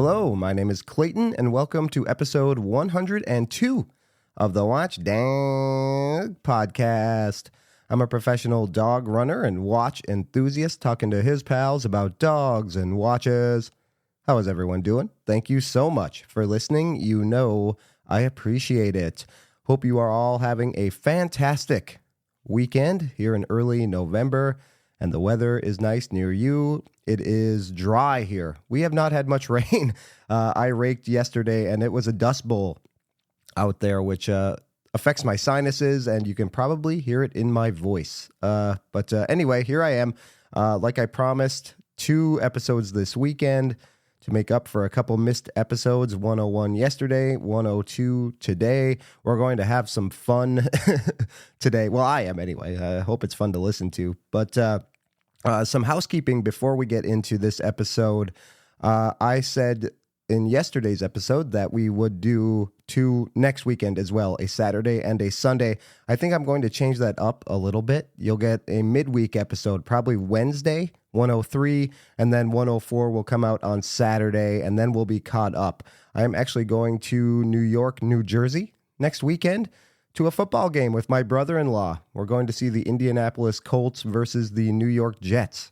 Hello, my name is Clayton, and welcome to episode 102 of the Watch Dog podcast. I'm a professional dog runner and watch enthusiast talking to his pals about dogs and watches. How is everyone doing? Thank you so much for listening. You know I appreciate it. Hope you are all having a fantastic weekend here in early November, and the weather is nice near you. It is dry here. We have not had much rain. I raked yesterday, and it was a dust bowl out there, which affects my sinuses, and you can probably hear it in my voice. But anyway, here I am. Like I promised, 2 episodes this weekend to make up for a couple missed episodes. 101 yesterday, 102 today. We're going to have some fun today. Well, I am anyway. I hope it's fun to listen to. But some housekeeping before we get into this episode. I said in yesterday's episode that we would do 2 next weekend as well, a Saturday and a Sunday. I think I'm going to change that up a little bit. You'll get a midweek episode, probably Wednesday, 103, and then 104 will come out on Saturday, and then we'll be caught up. I am actually going to New York, New Jersey next weekend to a football game with my brother-in-law. We're going to see the Indianapolis Colts versus the New York Jets.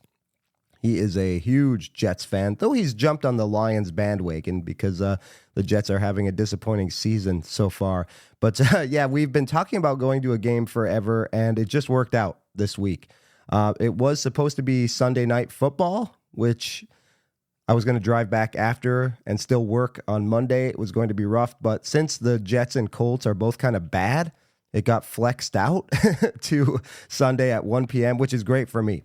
He is a huge Jets fan, though he's jumped on the Lions bandwagon because the Jets are having a disappointing season so far. But yeah, we've been talking about going to a game forever, and it just worked out this week. It was supposed to be Sunday night football, which I was going to drive back after and still work on Monday. It was going to be rough, but since the Jets and Colts are both kind of bad, it got flexed out to Sunday at 1 p.m., which is great for me.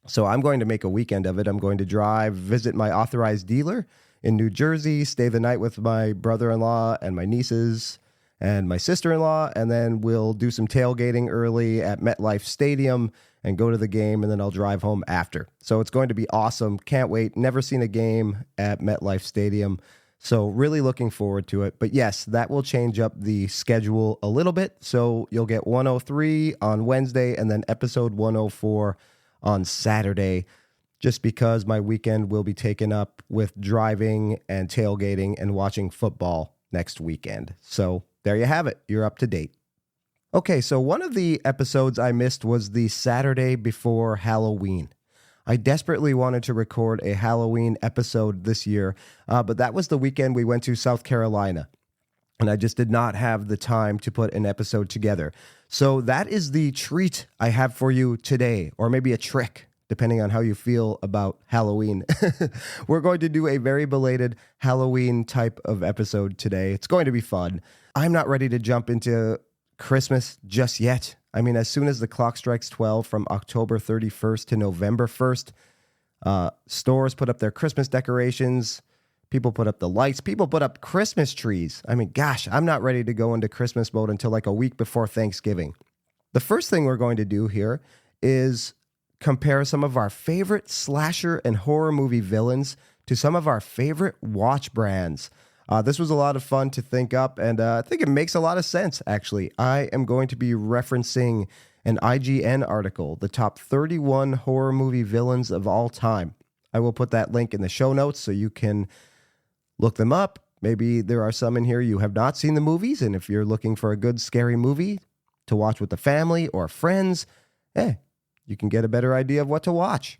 So I'm going to make a weekend of it. I'm going to drive, visit my authorized dealer in New Jersey, stay the night with my brother-in-law and my nieces and my sister-in-law, and then we'll do some tailgating early at MetLife Stadium and go to the game, and then I'll drive home after. So it's going to be awesome. Can't wait. Never seen a game at MetLife Stadium, so really looking forward to it. But yes, that will change up the schedule a little bit. So you'll get 103 on Wednesday and then episode 104 on Saturday, just because my weekend will be taken up with driving and tailgating and watching football next weekend. So there you have it. You're up to date. Okay, so one of the episodes I missed was the Saturday before Halloween. I desperately wanted to record a Halloween episode this year, but that was the weekend we went to South Carolina, and I just did not have the time to put an episode together. So that is the treat I have for you today, or maybe a trick, depending on how you feel about Halloween. We're going to do a very belated Halloween type of episode today. It's going to be fun. I'm not ready to jump into Christmas just yet. I mean, as soon as the clock strikes 12 from October 31st to November 1st, stores put up their Christmas decorations. People put up the lights. People put up Christmas trees. I mean, gosh, I'm not ready to go into Christmas mode until like a week before Thanksgiving. The first thing we're going to do here is compare some of our favorite slasher and horror movie villains to some of our favorite watch brands. This was a lot of fun to think up, and I think it makes a lot of sense, actually. I am going to be referencing an IGN article, the top 31 horror movie villains of all time. I will put that link in the show notes so you can look them up. Maybe there are some in here you have not seen the movies, and if you're looking for a good scary movie to watch with the family or friends, you can get a better idea of what to watch.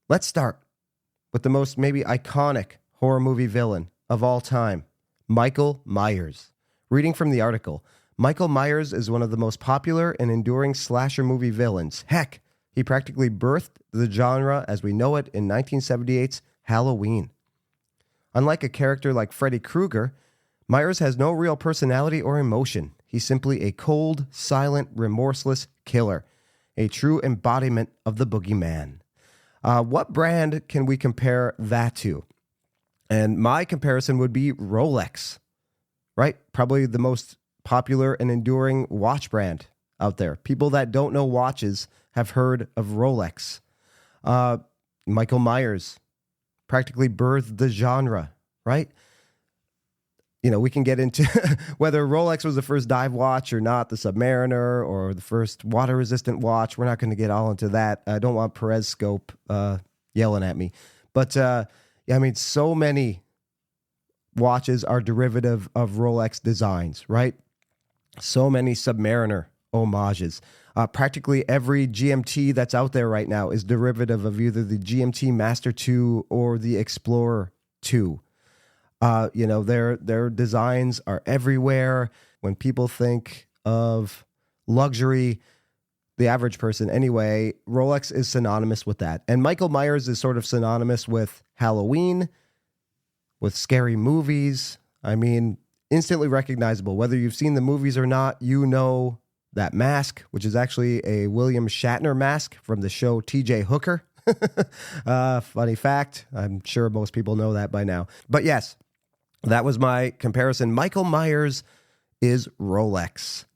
Let's start with the most maybe iconic horror movie villain of all time, Michael Myers. Reading from the article, Michael Myers is one of the most popular and enduring slasher movie villains. Heck, he practically birthed the genre as we know it in 1978's Halloween. Unlike a character like Freddy Krueger, Myers has no real personality or emotion. He's simply a cold, silent, remorseless killer, a true embodiment of the boogeyman. What brand can we compare that to? And my comparison would be Rolex, right? Probably the most popular and enduring watch brand out there. People that don't know watches have heard of Rolex. Michael Myers practically birthed the genre, right? You know, we can get into whether Rolex was the first dive watch or not, the Submariner, or the first water-resistant watch. We're not going to get all into that. I don't want Perez Scope yelling at me. But, yeah, I mean, so many watches are derivative of Rolex designs, right? So many Submariner homages. Practically every GMT that's out there right now is derivative of either the GMT Master 2 or the Explorer 2. Their designs are everywhere. When people think of luxury, the average person anyway, Rolex is synonymous with that. And Michael Myers is sort of synonymous with Halloween, with scary movies. I mean, instantly recognizable. Whether you've seen the movies or not, you know that mask, which is actually a William Shatner mask from the show TJ Hooker. Funny fact. I'm sure most people know that by now. But yes, that was my comparison. Michael Myers is Rolex.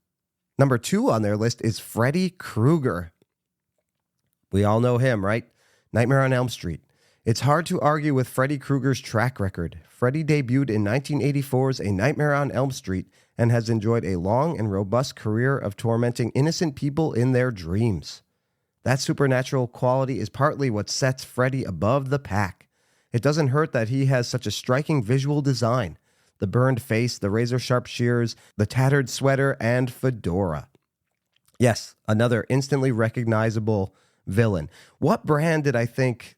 Number 2 on their list is Freddy Krueger. We all know him, right? Nightmare on Elm Street. It's hard to argue with Freddy Krueger's track record. Freddy debuted in 1984's A Nightmare on Elm Street and has enjoyed a long and robust career of tormenting innocent people in their dreams. That supernatural quality is partly what sets Freddy above the pack. It doesn't hurt that he has such a striking visual design. The burned face, the razor-sharp shears, the tattered sweater, and fedora. Yes, another instantly recognizable villain. What brand did I think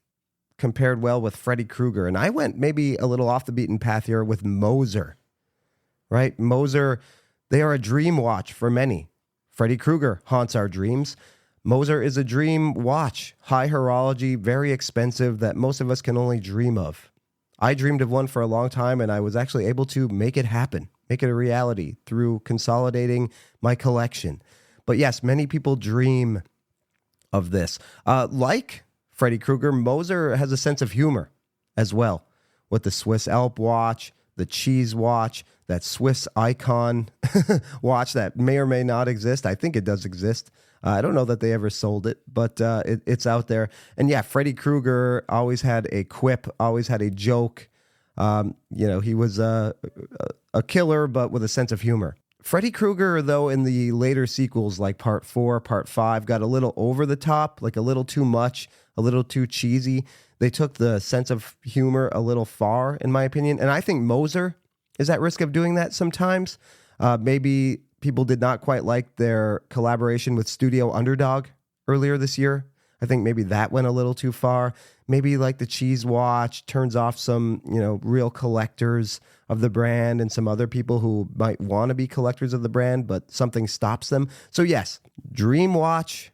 compared well with Freddy Krueger? And I went maybe a little off the beaten path here with Moser, right? Moser, they are a dream watch for many. Freddy Krueger haunts our dreams. Moser is a dream watch, high horology, very expensive, that most of us can only dream of. I dreamed of one for a long time, and I was actually able to make it happen, make it a reality through consolidating my collection. But yes, many people dream of this. Like Freddy Krueger, Moser has a sense of humor as well, with the Swiss Alp watch, the cheese watch, that Swiss icon watch that may or may not exist. I think it does exist. I don't know that they ever sold it, but it's out there. And yeah, Freddy Krueger always had a quip, always had a joke. He was a killer, but with a sense of humor. Freddy Krueger, though, in the later sequels like Part 4, Part 5, got a little over the top, like a little too much, a little too cheesy. They took the sense of humor a little far, in my opinion. And I think Moser is at risk of doing that sometimes. Maybe people did not quite like their collaboration with Studio Underdog earlier this year. I think maybe that went a little too far. Maybe like the cheese watch turns off some, real collectors of the brand and some other people who might want to be collectors of the brand, but something stops them. So yes, dream watch,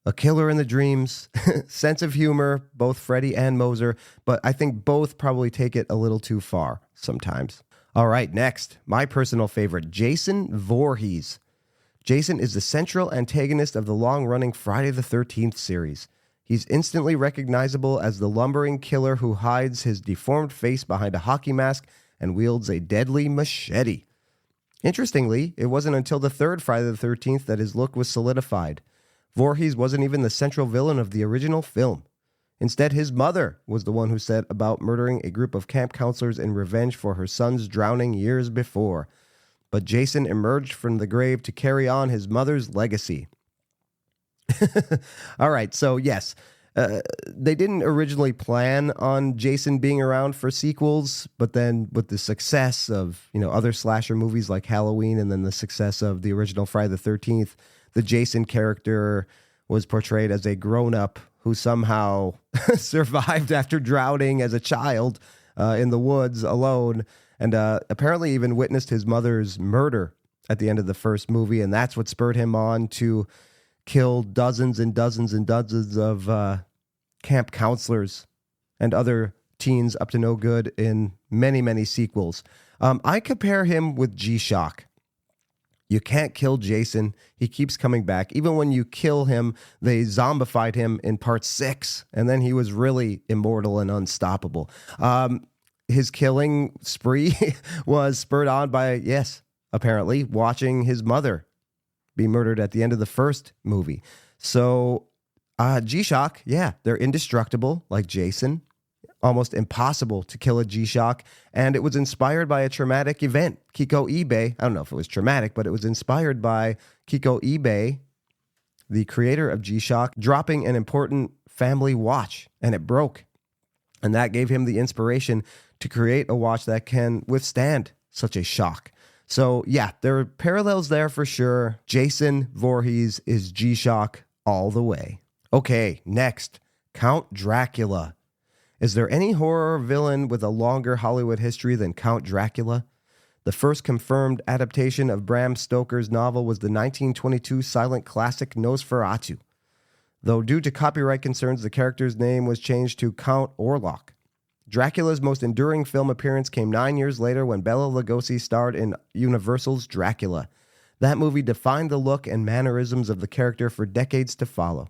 a killer in the dreams, sense of humor, both Freddy and Moser, but I think both probably take it a little too far sometimes. All right, next, my personal favorite, Jason Voorhees. Jason is the central antagonist of the long-running Friday the 13th series. He's instantly recognizable as the lumbering killer who hides his deformed face behind a hockey mask and wields a deadly machete. Interestingly, it wasn't until the third Friday the 13th that his look was solidified. Voorhees wasn't even the central villain of the original film. Instead, his mother was the one who set about murdering a group of camp counselors in revenge for her son's drowning years before. But Jason emerged from the grave to carry on his mother's legacy. All right, so yes, they didn't originally plan on Jason being around for sequels, but then with the success of, other slasher movies like Halloween and then the success of the original Friday the 13th, the Jason character was portrayed as a grown-up who somehow survived after drowning as a child in the woods alone, and apparently even witnessed his mother's murder at the end of the first movie, and that's what spurred him on to kill dozens and dozens and dozens of camp counselors and other teens up to no good in many, many sequels. I compare him with G-Shock. You can't kill Jason. He keeps coming back. Even when you kill him, they zombified him in part 6, and then he was really immortal and unstoppable. His killing spree was spurred on by, yes, apparently, watching his mother be murdered at the end of the first movie. So G-Shock, yeah, they're indestructible like Jason. Almost impossible to kill a G-Shock, and it was inspired by a traumatic event. Kiko Ibe, I don't know if it was traumatic, but it was inspired by Kiko Ibe, the creator of G-Shock, dropping an important family watch, and it broke. And that gave him the inspiration to create a watch that can withstand such a shock. So yeah, there are parallels there for sure. Jason Voorhees is G-Shock all the way. Okay, next, Count Dracula. Is there any horror villain with a longer Hollywood history than Count Dracula? The first confirmed adaptation of Bram Stoker's novel was the 1922 silent classic Nosferatu, though due to copyright concerns, the character's name was changed to Count Orlok. Dracula's most enduring film appearance came 9 years later when Bela Lugosi starred in Universal's Dracula. That movie defined the look and mannerisms of the character for decades to follow.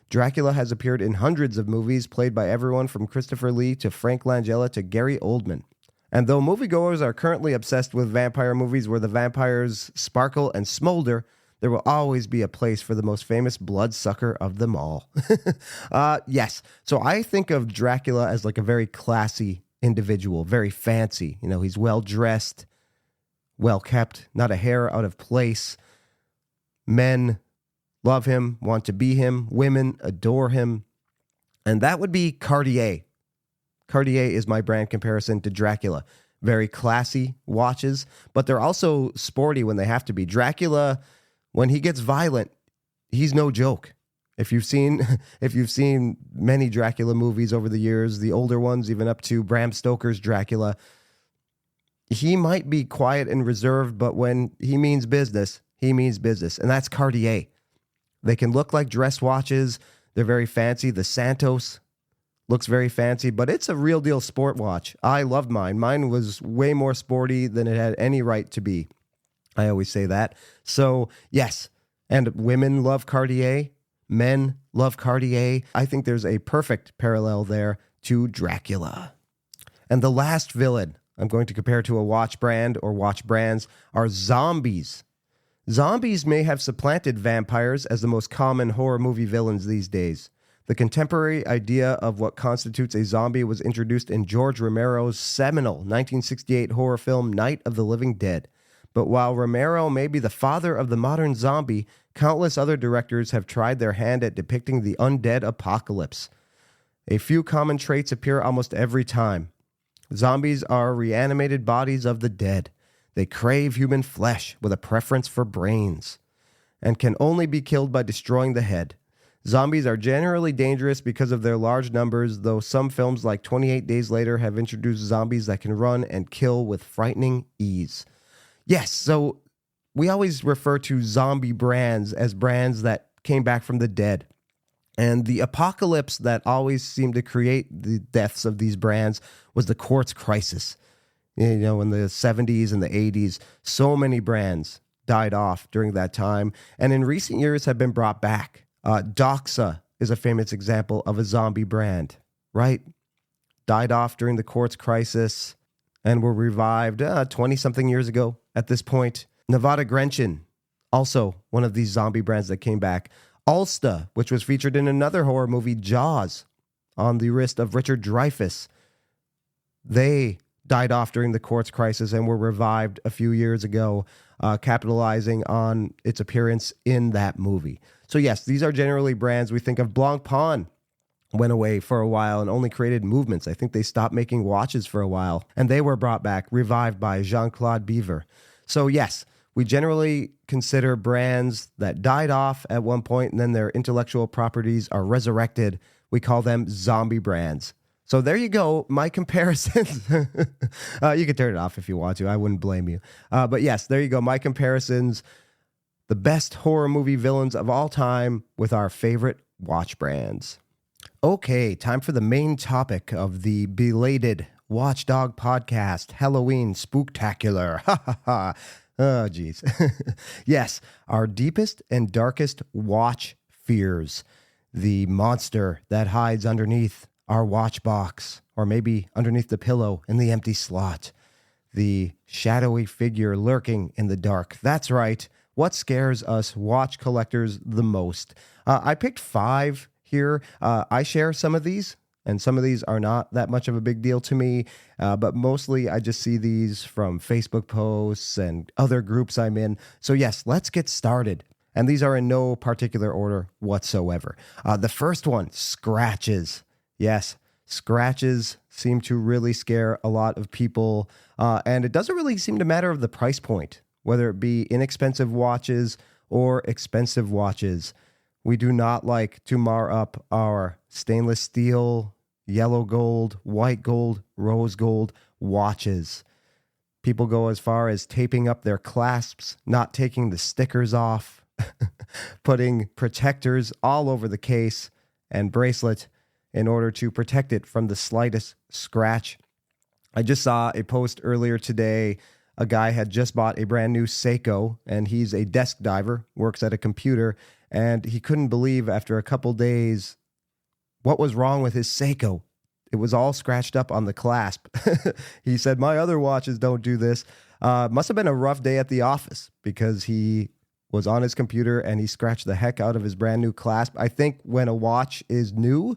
Dracula has appeared in hundreds of movies, played by everyone from Christopher Lee to Frank Langella to Gary Oldman. And though moviegoers are currently obsessed with vampire movies where the vampires sparkle and smolder, there will always be a place for the most famous bloodsucker of them all. Yes. So I think of Dracula as like a very classy individual, very fancy. You know, he's well dressed, well kept, not a hair out of place. Men love him, want to be him. Women adore him. And that would be Cartier. Cartier is my brand comparison to Dracula. Very classy watches, but they're also sporty when they have to be. Dracula, when he gets violent, he's no joke. If you've seen many Dracula movies over the years, the older ones, even up to Bram Stoker's Dracula, he might be quiet and reserved, but when he means business, he means business. And that's Cartier. They can look like dress watches. They're very fancy. The Santos looks very fancy, but it's a real deal sport watch. I loved mine. Mine was way more sporty than it had any right to be. I always say that. So yes, and women love Cartier. Men love Cartier. I think there's a perfect parallel there to Dracula. And the last villain I'm going to compare to a watch brand or watch brands are zombies. Zombies may have supplanted vampires as the most common horror movie villains these days. The contemporary idea of what constitutes a zombie was introduced in George Romero's seminal 1968 horror film Night of the Living Dead. But while Romero may be the father of the modern zombie, countless other directors have tried their hand at depicting the undead apocalypse. A few common traits appear almost every time. Zombies are reanimated bodies of the dead. They crave human flesh with a preference for brains, and can only be killed by destroying the head. Zombies are generally dangerous because of their large numbers, though some films like 28 Days Later have introduced zombies that can run and kill with frightening ease. Yes, so we always refer to zombie brands as brands that came back from the dead. And the apocalypse that always seemed to create the deaths of these brands was the quartz crisis. You know, in the 70s and the 80s, so many brands died off during that time, and in recent years have been brought back. Doxa is a famous example of a zombie brand, right? Died off during the quartz crisis and were revived 20-something years ago at this point. Nevada Grenchen, also one of these zombie brands that came back. Ulsta, which was featured in another horror movie, Jaws, on the wrist of Richard Dreyfuss. They died off during the quartz crisis and were revived a few years ago, capitalizing on its appearance in that movie. So yes, these are generally brands. We think of Blancpain went away for a while and only created movements. I think they stopped making watches for a while, and they were brought back, revived by Jean-Claude Biver. So yes, we generally consider brands that died off at one point and then their intellectual properties are resurrected. We call them zombie brands. So there you go, my comparisons. You can turn it off if you want to. I wouldn't blame you. But yes, there you go, my comparisons. The best horror movie villains of all time with our favorite watch brands. Okay, time for the main topic of the belated Watchdog podcast, Halloween Spooktacular. Ha ha ha. Oh, geez. Yes, our deepest and darkest watch fears. The monster that hides underneath our watch box, or maybe underneath the pillow in the empty slot. The shadowy figure lurking in the dark. That's right. What scares us watch collectors the most? I picked 5 here. I share some of these, and some of these are not that much of a big deal to me, but mostly I just see these from Facebook posts and other groups I'm in. So yes, let's get started. And these are in no particular order whatsoever. The first one, scratches. Yes, Scratches seem to really scare a lot of people, and it doesn't really seem to matter of the price point, whether it be inexpensive watches or expensive watches. We do not like to mar up our stainless steel, yellow gold, white gold, rose gold watches. People go as far as taping up their clasps, not taking the stickers off, putting protectors all over the case and bracelet in order to protect it from the slightest scratch. I just saw a post earlier today. A guy had just bought a brand new Seiko, and he's a desk diver, works at a computer, and he couldn't believe after a couple days what was wrong with his Seiko. It was all scratched up on the clasp. He said, my other watches don't do this. Must have been a rough day at the office because he was on his computer and he scratched the heck out of his brand new clasp. I think when a watch is new,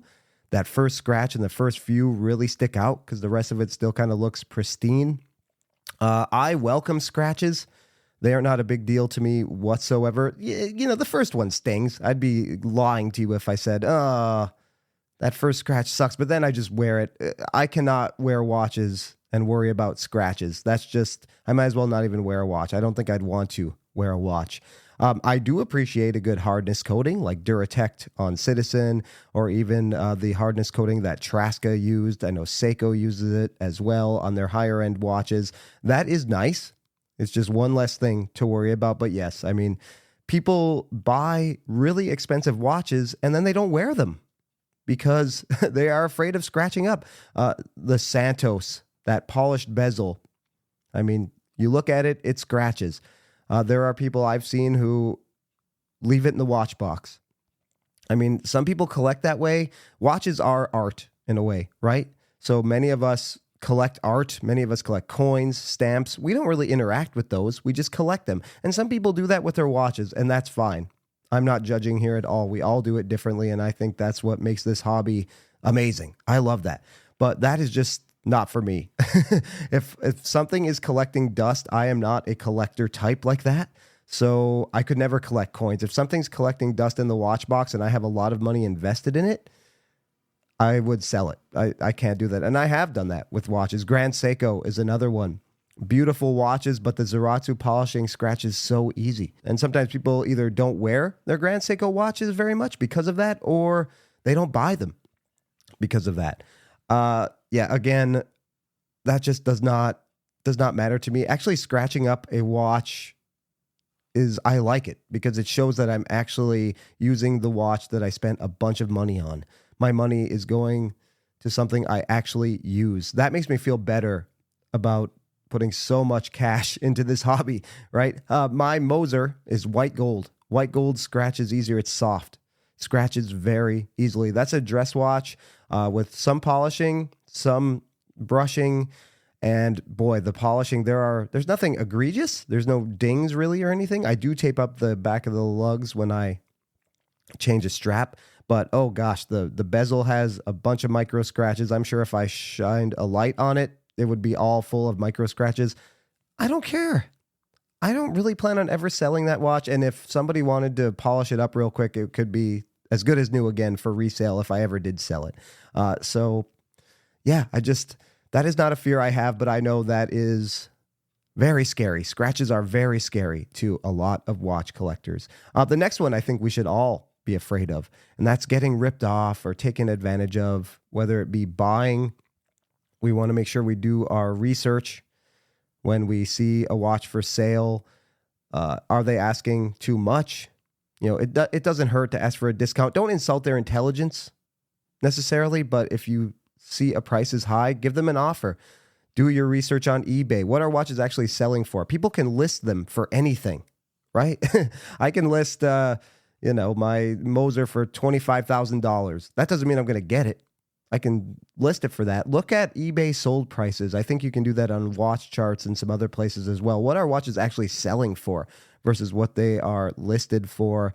that first scratch and the first few really stick out because the rest of it still kind of looks pristine. I welcome scratches. They are not a big deal to me whatsoever. You know, the first one stings. I'd be lying to you if I said, that first scratch sucks, but then I just wear it. I cannot wear watches and worry about scratches. That's just, I might as well not even wear a watch. I don't think I'd want to wear a watch. I do appreciate a good hardness coating like Duratect on Citizen, or even the hardness coating that Traska used. I know Seiko uses it as well on their higher end watches. That is nice. It's just one less thing to worry about. But yes, I mean, people buy really expensive watches and then they don't wear them because they are afraid of scratching up. The Santos, that polished bezel, I mean, you look at it, it scratches. There are people I've seen who leave it in the watch box. I mean, some people collect that way. Watches are art in a way, right? So many of us collect art. Many of us collect coins, stamps. We don't really interact with those. We just collect them. And some people do that with their watches, and that's fine. I'm not judging here at all. We all do it differently, and I think that's what makes this hobby amazing. I love that. But that is just not for me. If something is collecting dust, I am not a collector type like that. So I could never collect coins. If something's collecting dust in the watch box and I have a lot of money invested in it, I would sell it. I can't do that. And I have done that with watches. Grand Seiko is another one. Beautiful watches, but the Zaratsu polishing scratches so easy. And sometimes people either don't wear their Grand Seiko watches very much because of that, or they don't buy them because of that. Yeah, again, that just does not matter to me. Actually, scratching up a watch I like it because it shows that I'm actually using the watch that I spent a bunch of money on. My money is going to something I actually use. That makes me feel better about putting so much cash into this hobby, right? My Moser is white gold. White gold scratches easier. It's soft. Scratches very easily. That's a dress watch with some polishing, some brushing, and boy, the polishing, there's nothing egregious. There's no dings really or anything. I do tape up the back of the lugs when I change a strap, but oh gosh, the bezel has a bunch of micro scratches. I'm sure if I shined a light on it, it would be all full of micro scratches. I don't care. I don't really plan on ever selling that watch. And if somebody wanted to polish it up real quick, it could be as good as new again for resale if I ever did sell it. So yeah, that is not a fear I have, but I know that is very scary. Scratches are very scary to a lot of watch collectors. The next one I think we should all be afraid of, and that's getting ripped off or taken advantage of, whether it be buying. We want to make sure we do our research when we see a watch for sale. Are they asking too much? You know, it doesn't hurt to ask for a discount. Don't insult their intelligence necessarily, but if you see a price is high, give them an offer. Do your research on eBay. What are watches actually selling for? People can list them for anything, right? I can list, my Moser for $25,000. That doesn't mean I'm going to get it. I can list it for that. Look at eBay sold prices. I think you can do that on Watch Charts and some other places as well. What are watches actually selling for versus what they are listed for?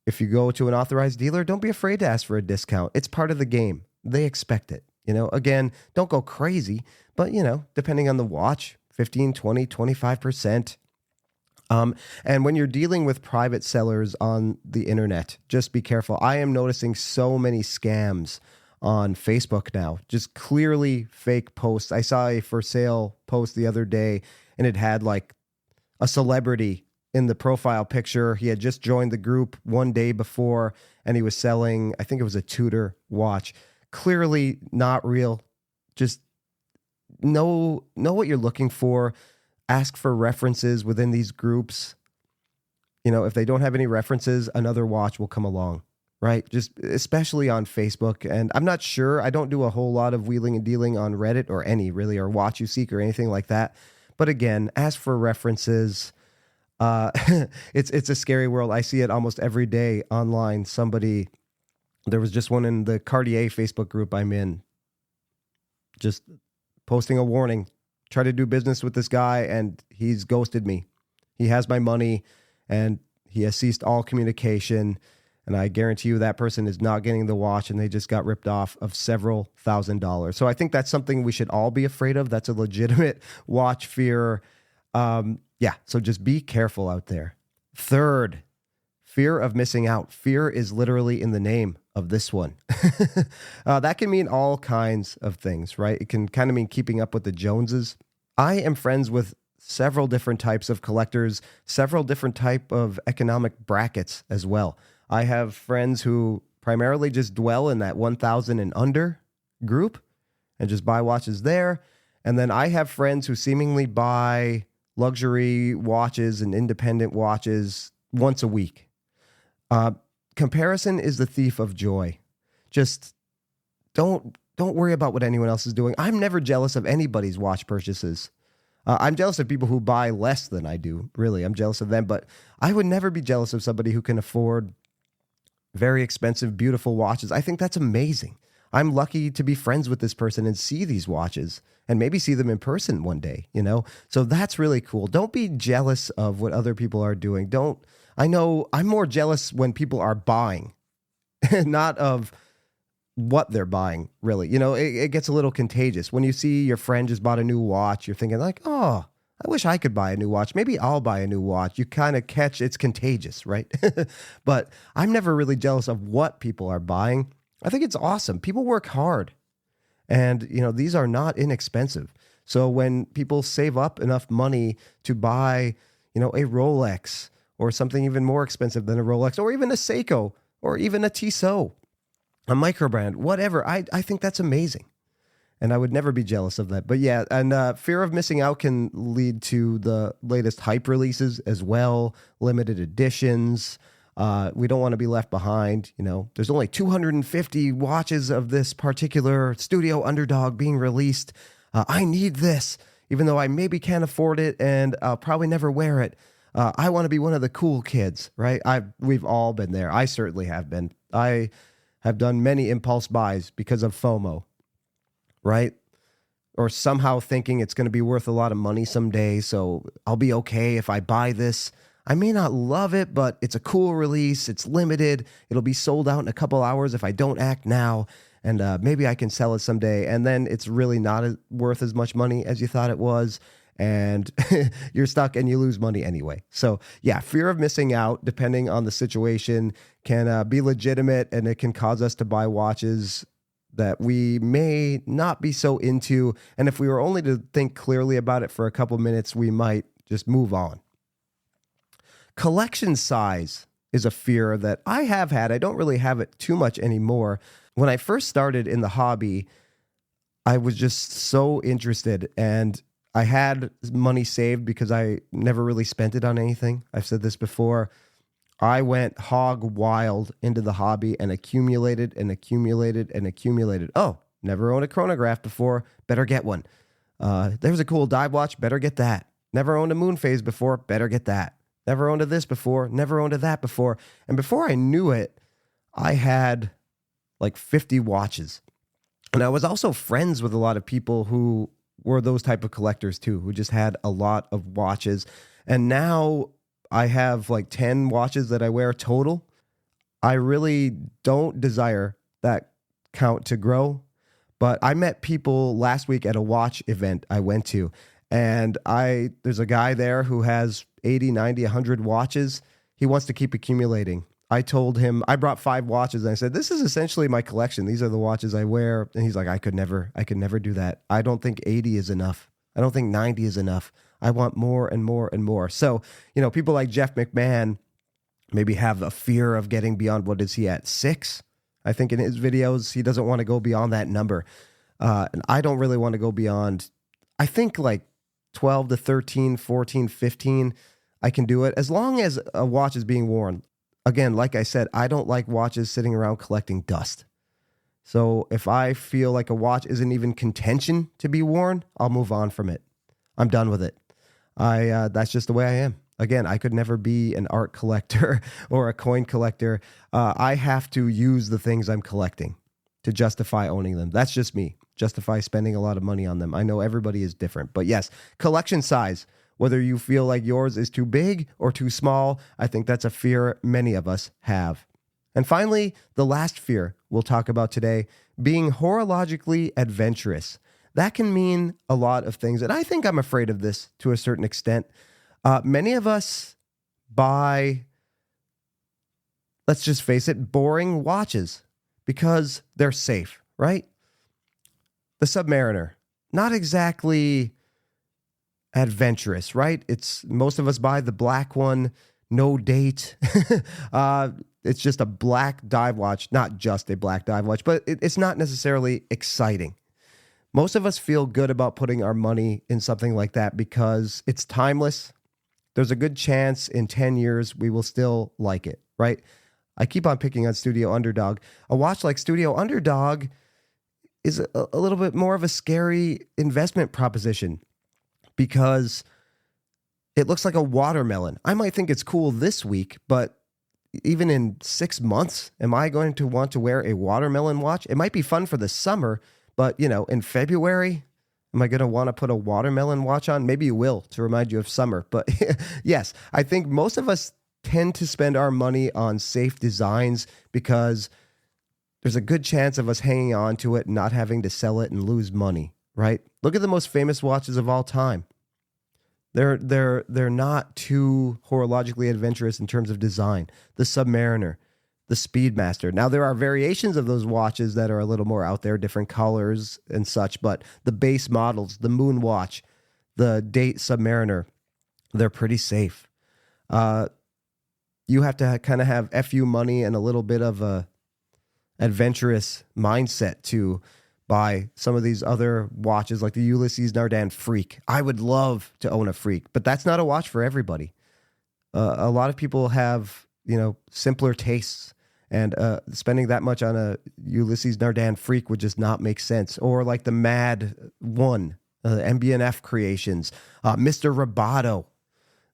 If you go to an authorized dealer, don't be afraid to ask for a discount. It's part of the game. They expect it. Again, don't go crazy, but, depending on the watch, 15, 20, 25%. And when you're dealing with private sellers on the internet, just be careful. I am noticing so many scams on Facebook now. Just clearly fake posts. I saw a for sale post the other day, and it had like a celebrity in the profile picture. He had just joined the group one day before, and he was selling, I think it was a Tudor watch. Clearly not real. Just know what you're looking for. Ask for references within these groups. You know, if they don't have any references, another watch will come along, right? Just especially on Facebook. And I'm not sure. I don't do a whole lot of wheeling and dealing on Reddit or any really, or Watch You Seek or anything like that. But again, ask for references. It's a scary world. I see it almost every day online. There was just one in the Cartier Facebook group I'm in, just posting a warning. Try to do business with this guy, and he's ghosted me. He has my money, and he has ceased all communication. And I guarantee you that person is not getting the watch, and they just got ripped off of several $1,000s. So I think that's something we should all be afraid of. That's a legitimate watch fear. So just be careful out there. Third, fear of missing out. Fear is literally in the name of this one. That can mean all kinds of things, right? It can kind of mean keeping up with the Joneses. I am friends with several different types of collectors, several different type of economic brackets as well. I have friends who primarily just dwell in that 1,000 and under group and just buy watches there. And then I have friends who seemingly buy luxury watches and independent watches once a week. Comparison is the thief of joy. Just don't worry about what anyone else is doing. I'm never jealous of anybody's watch purchases. I'm jealous of people who buy less than I do. Really, I'm jealous of them, but I would never be jealous of somebody who can afford very expensive, beautiful watches. I think that's amazing. I'm lucky to be friends with this person and see these watches and maybe see them in person one day, you know? So that's really cool. Don't be jealous of what other people are doing. I know I'm more jealous when people are buying, not of what they're buying, really. You know, it gets a little contagious. When you see your friend just bought a new watch, you're thinking like, oh, I wish I could buy a new watch. Maybe I'll buy a new watch. You kind of catch it's contagious, right? But I'm never really jealous of what people are buying. I think it's awesome. People work hard, and you know, these are not inexpensive. So when people save up enough money to buy, you know, a Rolex or something even more expensive than a Rolex, or even a Seiko, or even a Tissot, a micro brand, whatever, I think that's amazing. And I would never be jealous of that. But yeah, and fear of missing out can lead to the latest hype releases as well, limited editions. We don't want to be left behind. You know, there's only 250 watches of this particular Studio Underdog being released. I need this, even though I maybe can't afford it and I'll probably never wear it. I want to be one of the cool kids, right? We've all been there. I certainly have been. I have done many impulse buys because of FOMO, right? Or somehow thinking it's going to be worth a lot of money someday, so I'll be okay if I buy this. I may not love it, but it's a cool release. It's limited. It'll be sold out in a couple hours if I don't act now, and maybe I can sell it someday. And then it's really not worth as much money as you thought it was, and you're stuck and you lose money anyway. So yeah, fear of missing out, depending on the situation, can be legitimate, and it can cause us to buy watches that we may not be so into. And if we were only to think clearly about it for a couple minutes, we might just move on. Collection size is a fear that I have had. I don't really have it too much anymore. When I first started in the hobby, I was just so interested, and I had money saved because I never really spent it on anything. I've said this before. I went hog wild into the hobby and accumulated and accumulated and accumulated. Oh, never owned a chronograph before. Better get one. There's a cool dive watch. Better get that. Never owned a moon phase before. Better get that. Never owned a this before. Never owned a that before. And before I knew it, I had like 50 watches. And I was also friends with a lot of people who were those type of collectors too, who just had a lot of watches. And now I have like 10 watches that I wear total. I really don't desire that count to grow, but I met people last week at a watch event I went to, and there's a guy there who has 80, 90, 100 watches. He wants to keep accumulating. I told him, I brought 5 watches and I said, this is essentially my collection. These are the watches I wear. And he's like, I could never do that. I don't think 80 is enough. I don't think 90 is enough. I want more and more and more. So, people like Jeff McMahon maybe have a fear of getting beyond, what is he at, 6? I think in his videos, he doesn't want to go beyond that number. And I don't really want to go beyond, I think like 12 to 13, 14, 15, I can do it as long as a watch is being worn. Again, like I said, I don't like watches sitting around collecting dust. So if I feel like a watch isn't even contention to be worn, I'll move on from it. I'm done with it. That's just the way I am. Again, I could never be an art collector or a coin collector. I have to use the things I'm collecting to justify owning them. That's just me. Justify spending a lot of money on them. I know everybody is different, but yes, collection size. Whether you feel like yours is too big or too small, I think that's a fear many of us have. And finally, the last fear we'll talk about today, being horologically adventurous. That can mean a lot of things, and I think I'm afraid of this to a certain extent. Many of us buy, let's just face it, boring watches because they're safe, right? The Submariner, not exactly adventurous, right? Most of us buy the black one, no date. It's just a black dive watch, not just a black dive watch, but it's not necessarily exciting. Most of us feel good about putting our money in something like that because it's timeless. There's a good chance in 10 years we will still like it, right? I keep on picking on Studio Underdog. A watch like Studio Underdog is a little bit more of a scary investment proposition because it looks like a watermelon. I might think it's cool this week, but even in 6 months, am I going to want to wear a watermelon watch? It might be fun for the summer, but in February, am I going to want to put a watermelon watch on? Maybe you will to remind you of summer. But yes, I think most of us tend to spend our money on safe designs because there's a good chance of us hanging on to it and not having to sell it and lose money, right? Look at the most famous watches of all time. They're not too horologically adventurous in terms of design. The Submariner, the Speedmaster. Now, there are variations of those watches that are a little more out there, different colors and such, but the base models, the Moon Watch, the Date Submariner, they're pretty safe. You have to kind of have FU money and a little bit of a adventurous mindset to buy some of these other watches like the Ulysses Nardin Freak. I would love to own a Freak, but that's not a watch for everybody. A lot of people have, simpler tastes, and spending that much on a Ulysses Nardin Freak would just not make sense. Or like the Mad 1, MB&F Creations, Mr. Roboto.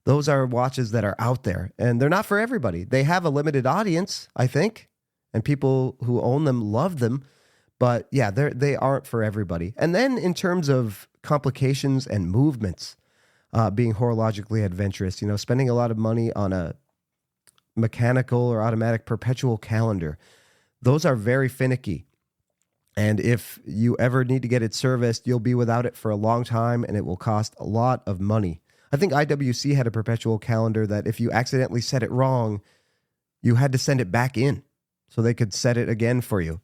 Those are watches that are out there, and they're not for everybody. They have a limited audience, I think, and people who own them love them. But yeah, they aren't for everybody. And then in terms of complications and movements, being horologically adventurous, spending a lot of money on a mechanical or automatic perpetual calendar, those are very finicky. And if you ever need to get it serviced, you'll be without it for a long time and it will cost a lot of money. I think IWC had a perpetual calendar that if you accidentally set it wrong, you had to send it back in so they could set it again for you.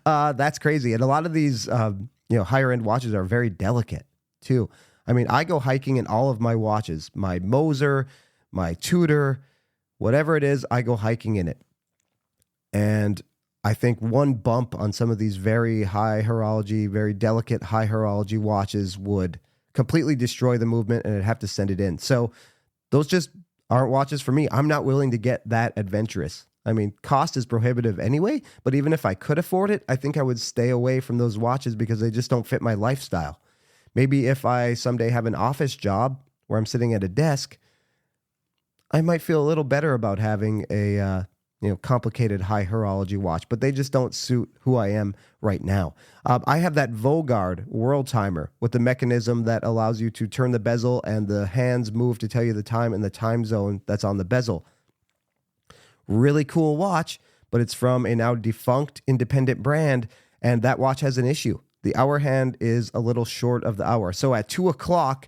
That's crazy. And a lot of these, higher end watches are very delicate too. I mean, I go hiking in all of my watches, my Moser, my Tudor, whatever it is, I go hiking in it. And I think one bump on some of these very high horology, very delicate high horology watches would completely destroy the movement and I'd have to send it in. So those just aren't watches for me. I'm not willing to get that adventurous. I mean, cost is prohibitive anyway, but even if I could afford it, I think I would stay away from those watches because they just don't fit my lifestyle. Maybe if I someday have an office job where I'm sitting at a desk, I might feel a little better about having a complicated high horology watch, but they just don't suit who I am right now. I have that Vogard World Timer with the mechanism that allows you to turn the bezel and the hands move to tell you the time in the time zone that's on the bezel. Really cool watch, but it's from a now defunct independent brand, and that watch has an issue. The hour hand is a little short of the hour. So at 2 o'clock,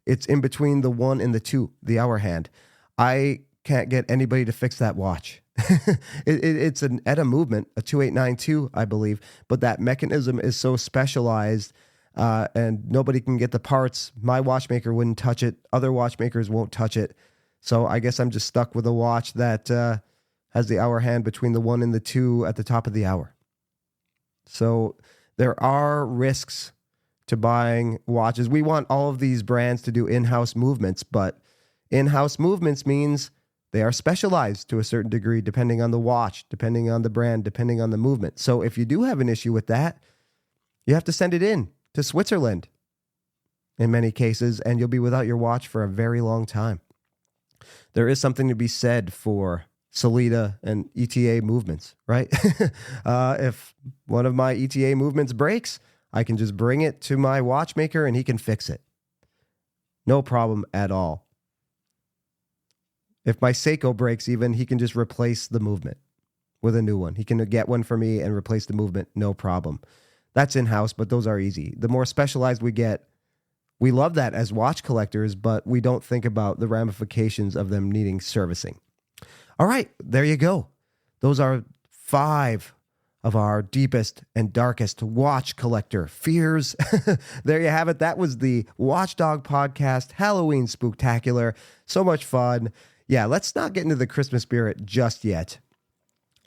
it's in between the 1 and the 2, the hour hand. I can't get anybody to fix that watch. It's an ETA movement, a 2892, I believe, but that mechanism is so specialized and nobody can get the parts. My watchmaker wouldn't touch it. Other watchmakers won't touch it. So I guess I'm just stuck with a watch that has the hour hand between the 1 and the 2 at the top of the hour. So there are risks to buying watches. We want all of these brands to do in-house movements, but in-house movements means they are specialized to a certain degree, depending on the watch, depending on the brand, depending on the movement. So if you do have an issue with that, you have to send it in to Switzerland in many cases, and you'll be without your watch for a very long time. There is something to be said for Sellita and ETA movements, right? If one of my ETA movements breaks, I can just bring it to my watchmaker and he can fix it. No problem at all. If my Seiko breaks even, he can just replace the movement with a new one. He can get one for me and replace the movement, no problem. That's in-house, but those are easy. The more specialized we get, we love that as watch collectors, but we don't think about the ramifications of them needing servicing. All right, there you go. Those are 5 of our deepest and darkest watch collector fears. There you have it. That was the Watchdog Podcast Halloween Spooktacular. So much fun. Yeah, let's not get into the Christmas spirit just yet.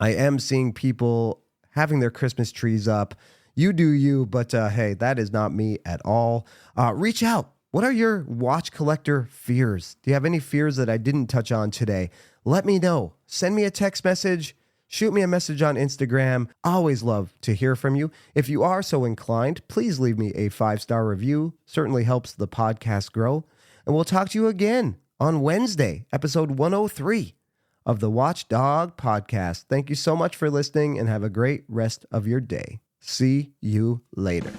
I am seeing people having their Christmas trees up. You do you, but hey, that is not me at all. Reach out. What are your watch collector fears? Do you have any fears that I didn't touch on today? Let me know. Send me a text message. Shoot me a message on Instagram. Always love to hear from you. If you are so inclined, please leave me a 5-star review. Certainly helps the podcast grow. And we'll talk to you again on Wednesday, episode 103 of the Watchdog Podcast. Thank you so much for listening and have a great rest of your day. See you later.